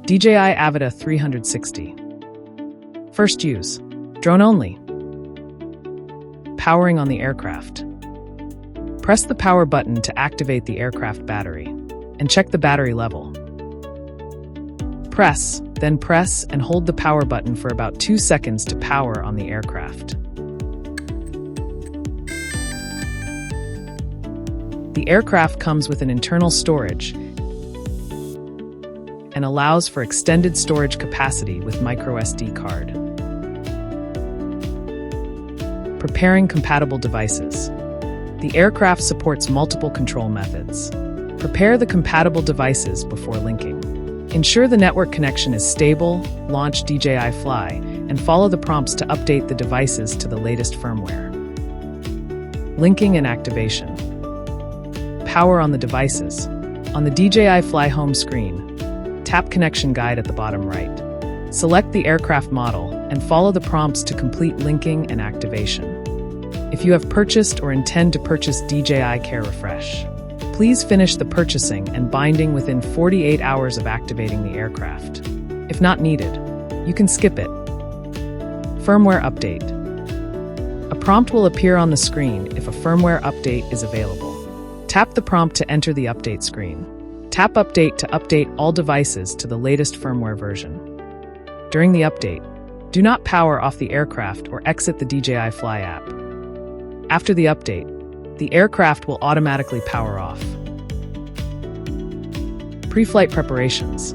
DJI Avata 360. First use. Drone only. Powering on the aircraft. Press the power button to activate the aircraft battery, and check the battery level. Then press and hold the power button for about 2 seconds to power on the aircraft. The aircraft comes with an internal storage and allows for extended storage capacity with microSD card. Preparing compatible devices. The aircraft supports multiple control methods. Prepare the compatible devices before linking. Ensure the network connection is stable, launch DJI Fly, and follow the prompts to update the devices to the latest firmware. Linking and activation. Power on the devices. On the DJI Fly home screen, tap Connection Guide at the bottom right. Select the aircraft model and follow the prompts to complete linking and activation. If you have purchased or intend to purchase DJI Care Refresh, please finish the purchasing and binding within 48 hours of activating the aircraft. If not needed, you can skip it. Firmware update. A prompt will appear on the screen if a firmware update is available. Tap the prompt to enter the update screen. Tap Update to update all devices to the latest firmware version. During the update, do not power off the aircraft or exit the DJI Fly app. After the update, the aircraft will automatically power off. Pre-flight preparations.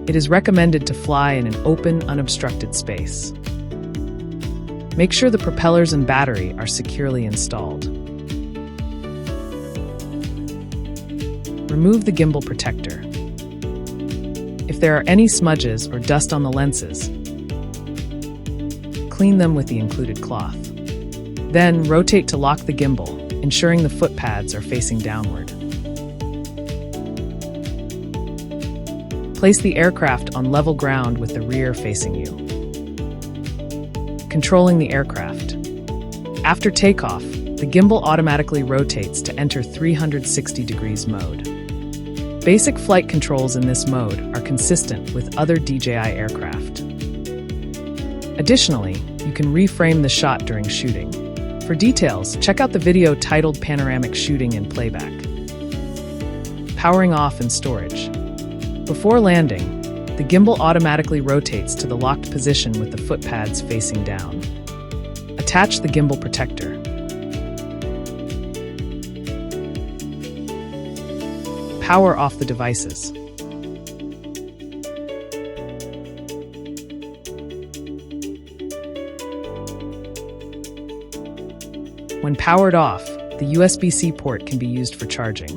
It is recommended to fly in an open, unobstructed space. Make sure the propellers and battery are securely installed. Remove the gimbal protector. If there are any smudges or dust on the lenses, clean them with the included cloth. Then rotate to lock the gimbal, ensuring the foot pads are facing downward. Place the aircraft on level ground with the rear facing you. Controlling the aircraft. After takeoff, the gimbal automatically rotates to enter 360 degrees mode. Basic flight controls in this mode are consistent with other DJI aircraft. Additionally, you can reframe the shot during shooting. For details, check out the video titled Panoramic Shooting and Playback. Powering off and storage. Before landing, the gimbal automatically rotates to the locked position with the foot pads facing down. Attach the gimbal protector. Power off the devices. When powered off, the USB-C port can be used for charging.